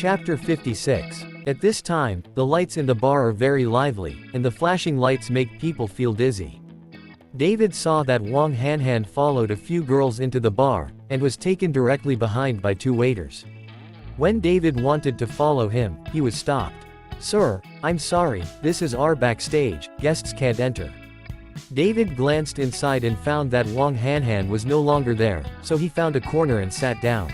Chapter 56. At this time, the lights in the bar are very lively, and the flashing lights make people feel dizzy. David saw that Wang Hanhan followed a few girls into the bar, and was taken directly behind by two waiters. When David wanted to follow him, he was stopped. "Sir, I'm sorry, this is our backstage, guests can't enter." David glanced inside and found that Wang Hanhan was no longer there, so he found a corner and sat down.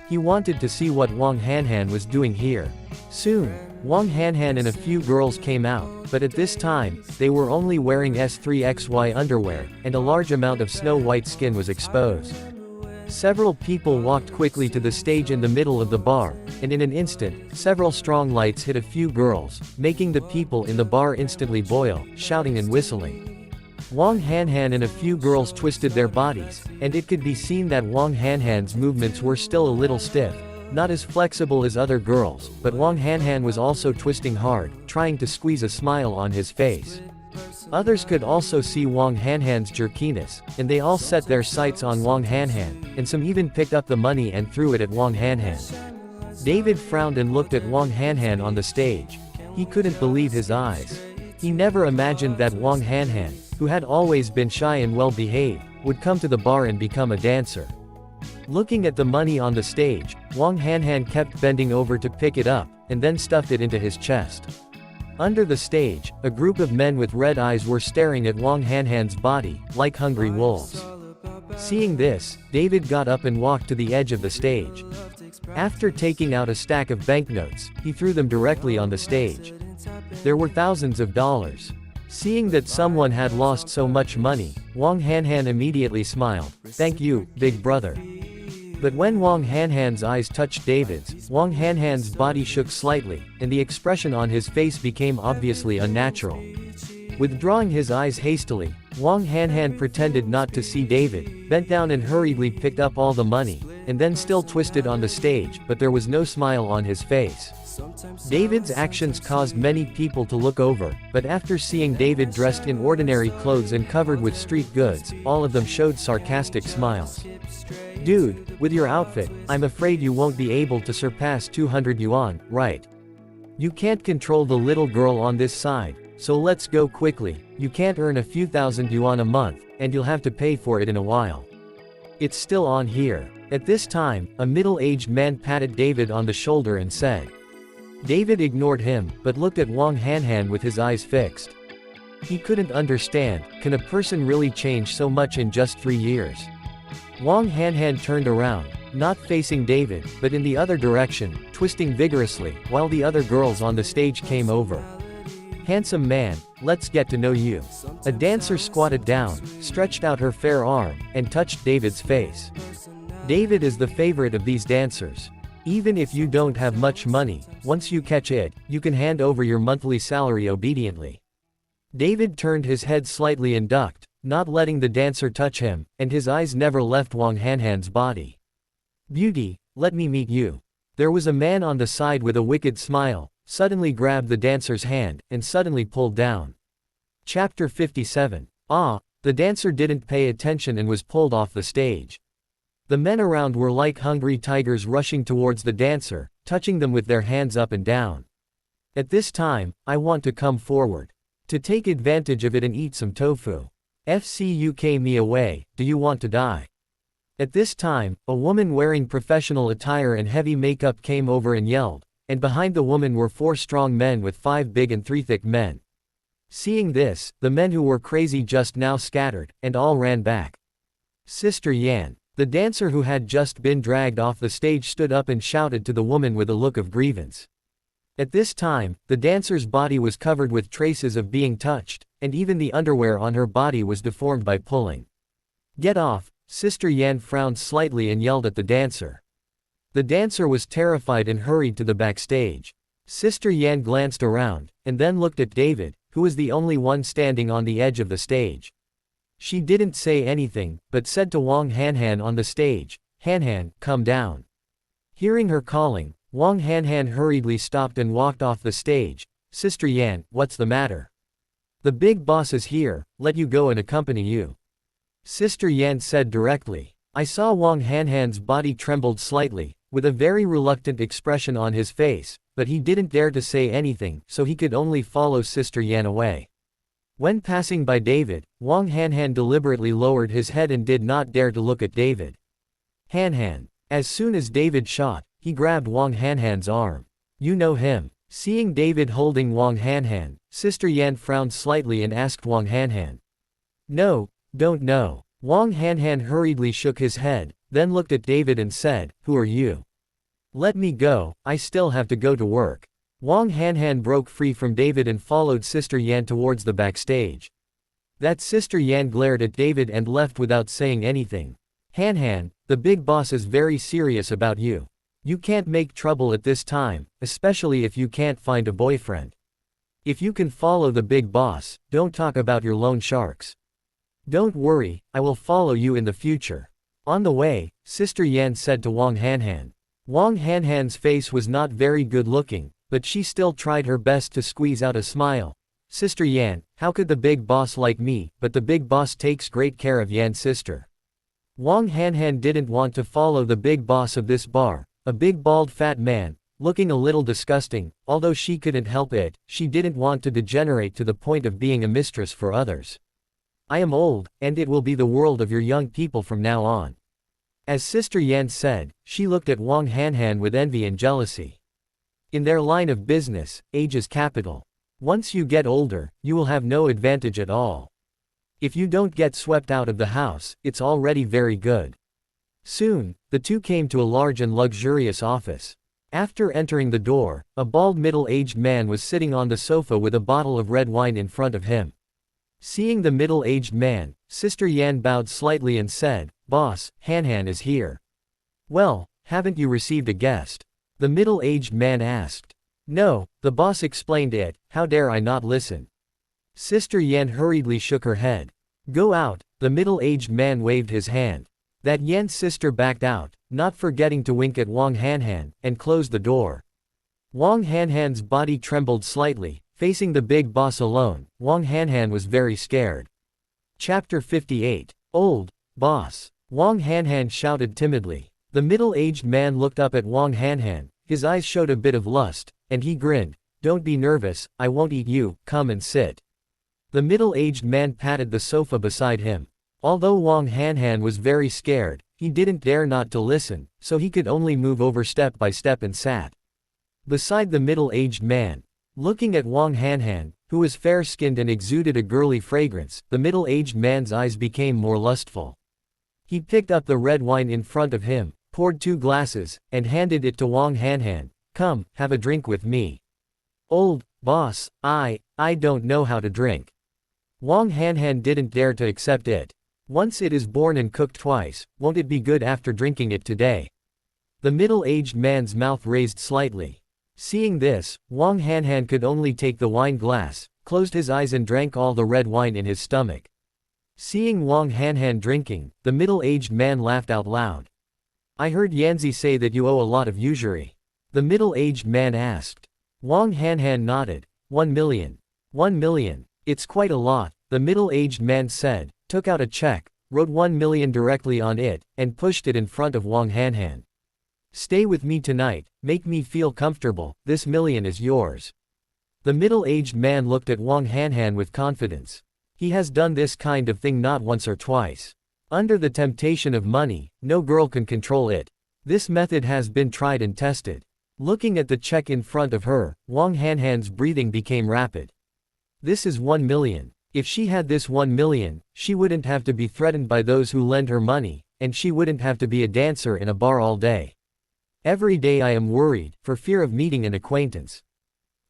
He wanted to see what Wang Hanhan was doing here. Soon, Wang Hanhan and a few girls came out, but at this time, they were only wearing S3XY underwear, and a large amount of snow-white skin was exposed. Several people walked quickly to the stage in the middle of the bar, and in an instant, several strong lights hit a few girls, making the people in the bar instantly boil, shouting and whistling. Wang Hanhan and a few girls twisted their bodies, and it could be seen that Wang Hanhan's movements were still a little stiff, not as flexible as other girls, but Wang Hanhan was also twisting hard, trying to squeeze a smile on his face. Others could also see Wang Hanhan's jerkiness, and they all set their sights on Wang Hanhan, and some even picked up the money and threw it at Wang Hanhan. David frowned and looked at Wang Hanhan on the stage. He couldn't believe his eyes. He never imagined that Wang Hanhan, who had always been shy and well-behaved, would come to the bar and become a dancer. Looking at the money on the stage, Wang Hanhan kept bending over to pick it up, and then stuffed it into his chest. Under the stage, a group of men with red eyes were staring at Wang Hanhan's body, like hungry wolves. Seeing this, David got up and walked to the edge of the stage. After taking out a stack of banknotes, he threw them directly on the stage. There were thousands of dollars. Seeing that someone had lost so much money, Wang Hanhan immediately smiled. "Thank you, big brother." But when Wang Hanhan's eyes touched David's, Wang Hanhan's body shook slightly, and the expression on his face became obviously unnatural. Withdrawing his eyes hastily, Wang Hanhan pretended not to see David, bent down and hurriedly picked up all the money, and then still twisted on the stage, but there was no smile on his face. David's actions caused many people to look over, but after seeing David dressed in ordinary clothes and covered with street goods, all of them showed sarcastic smiles. "Dude, with your outfit, I'm afraid you won't be able to surpass 200 yuan, right? You can't control the little girl on this side, so let's go quickly. You can't earn a few thousand yuan a month, and you'll have to pay for it in a while. It's still on here." At this time, a middle-aged man patted David on the shoulder and said. David ignored him, but looked at Wang Hanhan with his eyes fixed. He couldn't understand, can a person really change so much in just 3 years? Wang Hanhan turned around, not facing David, but in the other direction, twisting vigorously, while the other girls on the stage came over. "Handsome man, let's get to know you." A dancer squatted down, stretched out her fair arm, and touched David's face. David is the favorite of these dancers. Even if you don't have much money, once you catch it, you can hand over your monthly salary obediently. David turned his head slightly and ducked, not letting the dancer touch him, and his eyes never left Wang Hanhan's body. "Beauty, let me meet you." There was a man on the side with a wicked smile, suddenly grabbed the dancer's hand, and suddenly pulled down. Chapter 57. The dancer didn't pay attention and was pulled off the stage. The men around were like hungry tigers rushing towards the dancer, touching them with their hands up and down. At this time, I want to come forward. To take advantage of it and eat some tofu. FCUK me away, do you want to die? At this time, a woman wearing professional attire and heavy makeup came over and yelled, and behind the woman were 4 strong men with 5 big and 3 thick men. Seeing this, the men who were crazy just now scattered, and all ran back. Sister Yan. The dancer who had just been dragged off the stage stood up and shouted to the woman with a look of grievance. At this time, the dancer's body was covered with traces of being touched, and even the underwear on her body was deformed by pulling. "Get off!" Sister Yan frowned slightly and yelled at the dancer. The dancer was terrified and hurried to the backstage. Sister Yan glanced around, and then looked at David, who was the only one standing on the edge of the stage. She didn't say anything, but said to Wang Hanhan on the stage, "Hanhan, come down." Hearing her calling, Wang Hanhan hurriedly stopped and walked off the stage. "Sister Yan, what's the matter?" "The big boss is here, let you go and accompany you." Sister Yan said directly. I saw Wang Hanhan's body trembled slightly, with a very reluctant expression on his face, but he didn't dare to say anything, so he could only follow Sister Yan away. When passing by David, Wang Hanhan deliberately lowered his head and did not dare to look at David. Hanhan. As soon as David shot, he grabbed Wang Hanhan's arm. You know him. Seeing David holding Wang Hanhan, Sister Yan frowned slightly and asked Wang Hanhan. No, don't know. Wang Hanhan hurriedly shook his head, then looked at David and said, Who are you? Let me go, I still have to go to work. Wang Hanhan broke free from David and followed Sister Yan towards the backstage. That Sister Yan glared at David and left without saying anything. Hanhan, the big boss is very serious about you. You can't make trouble at this time, especially if you can't find a boyfriend. If you can follow the big boss, don't talk about your loan sharks. Don't worry, I will follow you in the future. On the way, Sister Yan said to Wang Hanhan. Wang Hanhan's face was not very good looking, but she still tried her best to squeeze out a smile. Sister Yan, how could the big boss like me, but the big boss takes great care of Yan's sister. Wang Hanhan didn't want to follow the big boss of this bar, a big bald fat man, looking a little disgusting. Although she couldn't help it, she didn't want to degenerate to the point of being a mistress for others. I am old, and it will be the world of your young people from now on. As Sister Yan said, she looked at Wang Hanhan with envy and jealousy. In their line of business, age is capital. Once you get older, you will have no advantage at all. If you don't get swept out of the house, it's already very good. Soon, the two came to a large and luxurious office. After entering the door, a bald middle-aged man was sitting on the sofa with a bottle of red wine in front of him. Seeing the middle-aged man, Sister Yan bowed slightly and said, Boss, Hanhan is here. Well, haven't you received a guest? The middle-aged man asked. No, the boss explained it, how dare I not listen? Sister Yan hurriedly shook her head. Go out, the middle-aged man waved his hand. That Yan's sister backed out, not forgetting to wink at Wang Hanhan, and closed the door. Wang Hanhan's body trembled slightly, facing the big boss alone. Wang Hanhan was very scared. Chapter 58. Old boss. Wang Hanhan shouted timidly. The middle-aged man looked up at Wang Hanhan, his eyes showed a bit of lust, and he grinned. Don't be nervous, I won't eat you, come and sit. The middle-aged man patted the sofa beside him. Although Wang Hanhan was very scared, he didn't dare not to listen, so he could only move over step by step and sat beside the middle-aged man. Looking at Wang Hanhan, who was fair-skinned and exuded a girly fragrance, the middle-aged man's eyes became more lustful. He picked up the red wine in front of him, poured 2 glasses, and handed it to Wang Hanhan. Come, have a drink with me. Old boss, I don't know how to drink. Wang Hanhan didn't dare to accept it. Once it is born and cooked twice, won't it be good after drinking it today? The middle-aged man's mouth raised slightly. Seeing this, Wang Hanhan could only take the wine glass, closed his eyes and drank all the red wine in his stomach. Seeing Wang Hanhan drinking, the middle-aged man laughed out loud. I heard Yanzi say that you owe a lot of usury. The middle-aged man asked. Wang Hanhan nodded. 1 million. 1 million. It's quite a lot, the middle-aged man said, took out a check, wrote 1 million directly on it, and pushed it in front of Wang Hanhan. Stay with me tonight, make me feel comfortable, this million is yours. The middle-aged man looked at Wang Hanhan with confidence. He has done this kind of thing not once or twice. Under the temptation of money, no girl can control it. This method has been tried and tested. Looking at the check in front of her, Wang Hanhan's breathing became rapid. This is 1 million. If she had this 1 million, she wouldn't have to be threatened by those who lend her money, and she wouldn't have to be a dancer in a bar all day. Every day I am worried, for fear of meeting an acquaintance.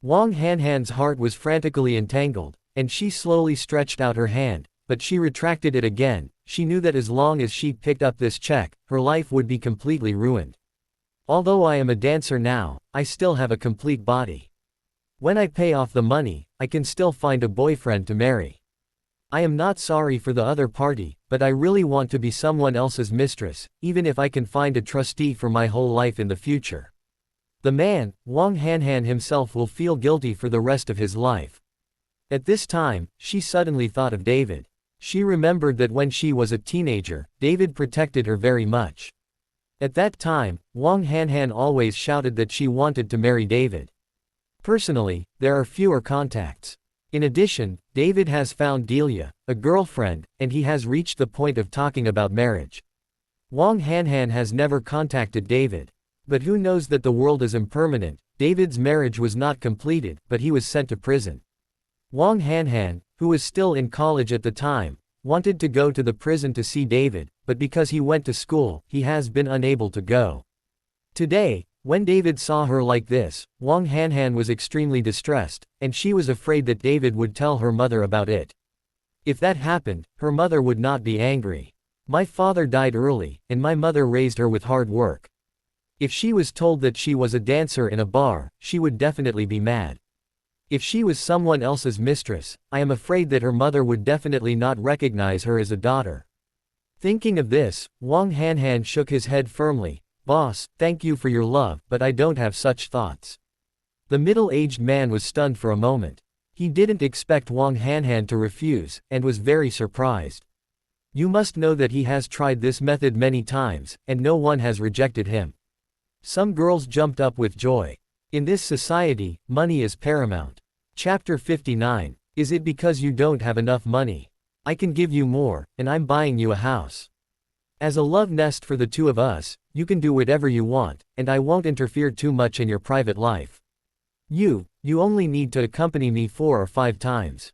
Wang Hanhan's heart was frantically entangled, and she slowly stretched out her hand, but she retracted it again. She knew that as long as she picked up this check, her life would be completely ruined. Although I am a dancer now, I still have a complete body. When I pay off the money, I can still find a boyfriend to marry. I am not sorry for the other party, but I really want to be someone else's mistress, even if I can find a trustee for my whole life in the future. The man, Wang Hanhan himself, will feel guilty for the rest of his life. At this time, she suddenly thought of David. She remembered that when she was a teenager, David protected her very much. At that time, Wang Hanhan always shouted that she wanted to marry David. Personally, there are fewer contacts. In addition, David has found Delia, a girlfriend, and he has reached the point of talking about marriage. Wang Hanhan has never contacted David. But who knows that the world is impermanent. David's marriage was not completed, but he was sent to prison. Wang Hanhan, who was still in college at the time, wanted to go to the prison to see David, but because he went to school, he has been unable to go. Today, when David saw her like this, Wang Hanhan was extremely distressed, and she was afraid that David would tell her mother about it. If that happened, her mother would not be angry. My father died early, and my mother raised her with hard work. If she was told that she was a dancer in a bar, she would definitely be mad. If she was someone else's mistress, I am afraid that her mother would definitely not recognize her as a daughter. Thinking of this, Wang Hanhan shook his head firmly. Boss, thank you for your love, but I don't have such thoughts. The middle-aged man was stunned for a moment. He didn't expect Wang Hanhan to refuse, and was very surprised. You must know that he has tried this method many times, and no one has rejected him. Some girls jumped up with joy. In this society, money is paramount. Chapter 59. Is it because you don't have enough money? I can give you more, and I'm buying you a house. As a love nest for the two of us, you can do whatever you want, and I won't interfere too much in your private life. You only need to accompany me 4 or 5 times.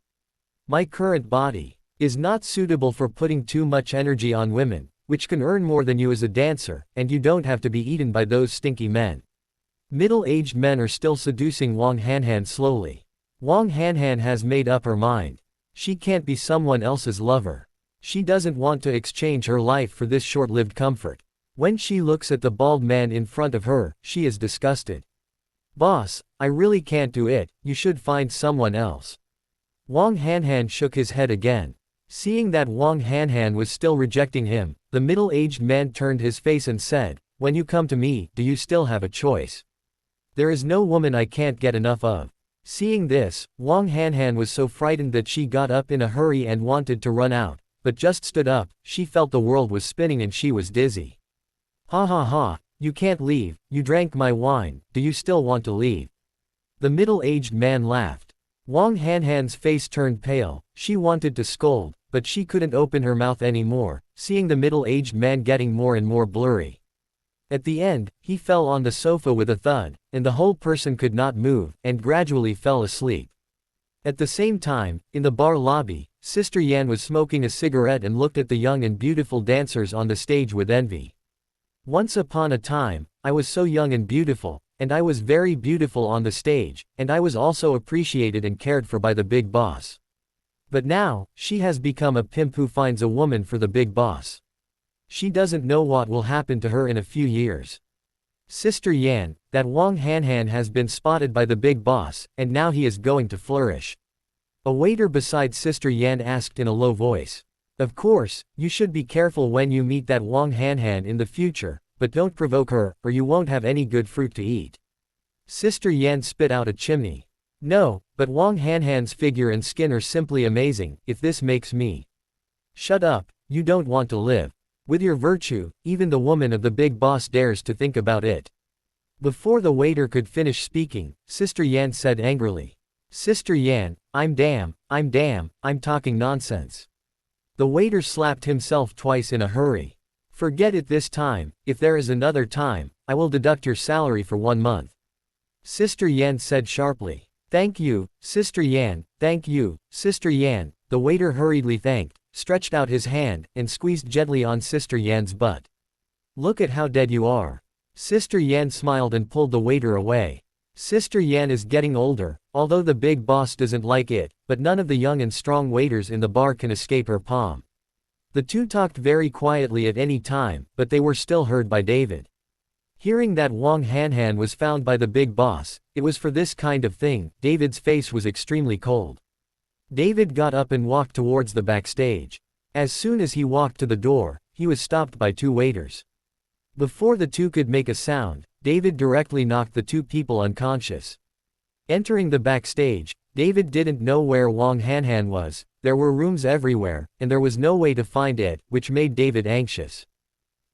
My current body is not suitable for putting too much energy on women, which can earn more than you as a dancer, and you don't have to be eaten by those stinky men. Middle-aged men are still seducing Wang Hanhan slowly. Wang Hanhan has made up her mind. She can't be someone else's lover. She doesn't want to exchange her life for this short-lived comfort. When she looks at the bald man in front of her, she is disgusted. Boss, I really can't do it, you should find someone else. Wang Hanhan shook his head again. Seeing that Wang Hanhan was still rejecting him, the middle-aged man turned his face and said, when you come to me, do you still have a choice? There is no woman I can't get enough of. Seeing this, Wang Hanhan was so frightened that she got up in a hurry and wanted to run out, but just stood up. She felt the world was spinning and she was dizzy. Ha ha ha, you can't leave, you drank my wine, do you still want to leave? The middle-aged man laughed. Wang Hanhan's face turned pale. She wanted to scold, but she couldn't open her mouth anymore, seeing the middle-aged man getting more and more blurry. At the end, he fell on the sofa with a thud, and the whole person could not move, and gradually fell asleep. At the same time, in the bar lobby, Sister Yan was smoking a cigarette and looked at the young and beautiful dancers on the stage with envy. Once upon a time, I was so young and beautiful, and I was very beautiful on the stage, and I was also appreciated and cared for by the big boss. But now, she has become a pimp who finds a woman for the big boss. She doesn't know what will happen to her in a few years. Sister Yan, that Wang Hanhan has been spotted by the big boss, and now he is going to flourish. A waiter beside Sister Yan asked in a low voice. Of course, you should be careful when you meet that Wang Hanhan in the future, but don't provoke her, or you won't have any good fruit to eat. Sister Yan spit out a chimney. No, but Wang Hanhan's figure and skin are simply amazing, if this makes me. Shut up, you don't want to live. With your virtue, even the woman of the big boss dares to think about it. Before the waiter could finish speaking, Sister Yan said angrily. Sister Yan, I'm talking nonsense. The waiter slapped himself twice in a hurry. Forget it this time, if there is another time, I will deduct your salary for 1 month. Sister Yan said sharply. Thank you, Sister Yan, thank you, Sister Yan. The waiter hurriedly thanked, stretched out his hand, and squeezed gently on Sister Yan's butt. Look at how dead you are. Sister Yan smiled and pulled the waiter away. Sister Yan is getting older, although the big boss doesn't like it, but none of the young and strong waiters in the bar can escape her palm. The two talked very quietly at any time, but they were still heard by David. Hearing that Wang Hanhan was found by the big boss, it was for this kind of thing. David's face was extremely cold. David got up and walked towards the backstage. As soon as he walked to the door, he was stopped by 2 waiters. Before the 2 could make a sound, David directly knocked the 2 people unconscious. Entering the backstage, David didn't know where Wang Hanhan was. There were rooms everywhere, and there was no way to find it, which made David anxious.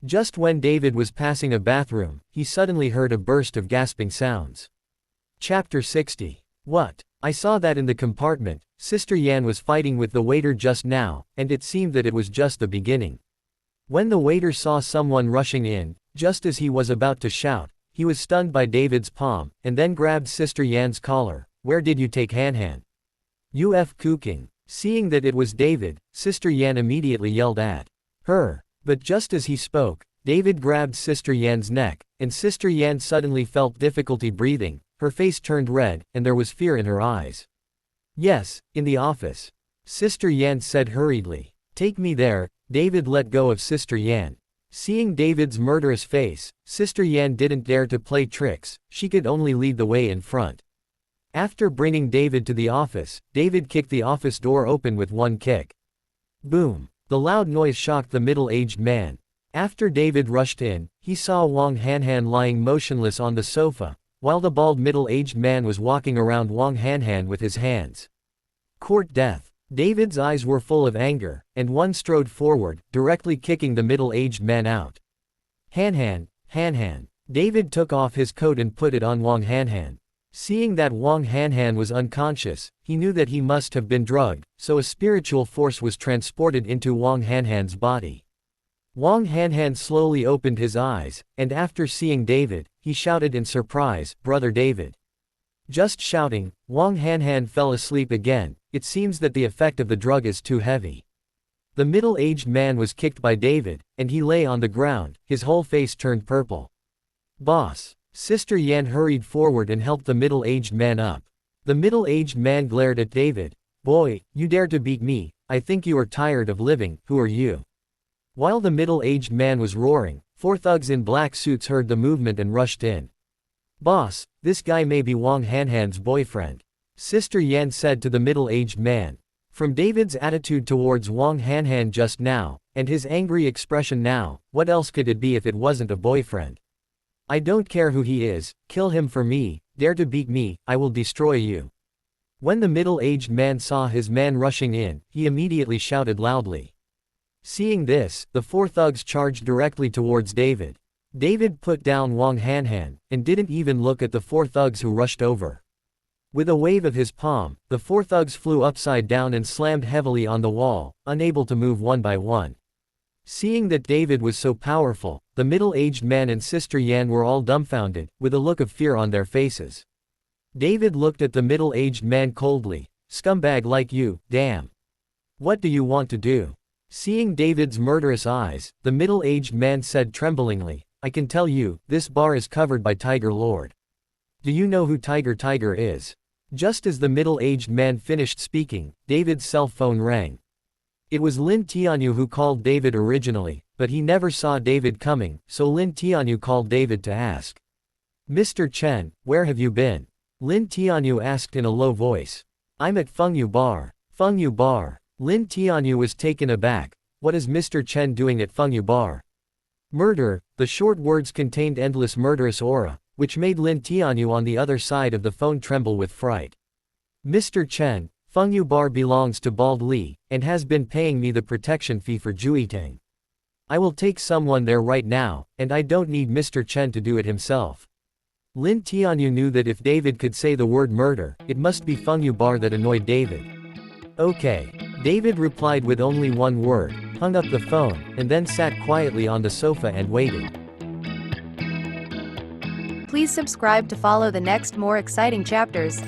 Just when David was passing a bathroom, he suddenly heard a burst of gasping sounds. Chapter 60. What? I saw that in the compartment. Sister Yan was fighting with the waiter just now, and it seemed that it was just the beginning. When the waiter saw someone rushing in, just as he was about to shout, he was stunned by David's palm, and then grabbed Sister Yan's collar. Where did you take Han Han? UF cooking. Seeing that it was David, Sister Yan immediately yelled at her. But just as he spoke, David grabbed Sister Yan's neck, and Sister Yan suddenly felt difficulty breathing, her face turned red, and there was fear in her eyes. Yes, in the office. Sister Yan said hurriedly. Take me there. David let go of Sister Yan. Seeing David's murderous face, Sister Yan didn't dare to play tricks, she could only lead the way in front. After bringing David to the office, David kicked the office door open with one kick. Boom! The loud noise shocked the middle-aged man. After David rushed in, he saw Wang Hanhan lying motionless on the sofa, while the bald middle-aged man was walking around Wang Hanhan with his hands. Court death. David's eyes were full of anger, and one strode forward, directly kicking the middle-aged man out. Hanhan, Hanhan. David took off his coat and put it on Wang Hanhan. Seeing that Wang Hanhan was unconscious, he knew that he must have been drugged, so a spiritual force was transported into Wang Hanhan's body. Wang Hanhan slowly opened his eyes, and after seeing David, he shouted in surprise, "Brother David." Just shouting, Wang Hanhan fell asleep again. It seems that the effect of the drug is too heavy. The middle-aged man was kicked by David, and he lay on the ground, his whole face turned purple. Boss. Sister Yan hurried forward and helped the middle-aged man up. The middle-aged man glared at David. Boy, you dare to beat me, I think you are tired of living, who are you? While the middle-aged man was roaring, 4 thugs in black suits heard the movement and rushed in. Boss, this guy may be Wang Hanhan's boyfriend. Sister Yan said to the middle-aged man. From David's attitude towards Wang Hanhan just now, and his angry expression now, what else could it be if it wasn't a boyfriend? I don't care who he is, kill him for me, dare to beat me, I will destroy you. When the middle-aged man saw his man rushing in, he immediately shouted loudly. Seeing this, the 4 thugs charged directly towards David. David put down Wang Hanhan, and didn't even look at the 4 thugs who rushed over. With a wave of his palm, the 4 thugs flew upside down and slammed heavily on the wall, unable to move one by one. Seeing that David was so powerful, the middle-aged man and Sister Yan were all dumbfounded, with a look of fear on their faces. David looked at the middle-aged man coldly. Scumbag like you, damn. What do you want to do? Seeing David's murderous eyes, the middle-aged man said tremblingly, I can tell you, this bar is covered by Tiger Lord. Do you know who Tiger is? Just as the middle-aged man finished speaking, David's cell phone rang. It was Lin Tianyu who called David originally, but he never saw David coming, so Lin Tianyu called David to ask. Mr. Chen, where have you been? Lin Tianyu asked in a low voice. I'm at Fengyu Bar. Fengyu Bar. Lin Tianyu was taken aback. What is Mr. Chen doing at Fengyu Bar? Murder. The short words contained endless murderous aura, which made Lin Tianyu on the other side of the phone tremble with fright. Mr. Chen, Fengyu Bar belongs to Bald Li, and has been paying me the protection fee for Juiteng. I will take someone there right now, and I don't need Mr. Chen to do it himself. Lin Tianyu knew that if David could say the word murder, it must be Fengyu Bar that annoyed David. Okay. David replied with only one word, hung up the phone, and then sat quietly on the sofa and waited. Please subscribe to follow the next more exciting chapters.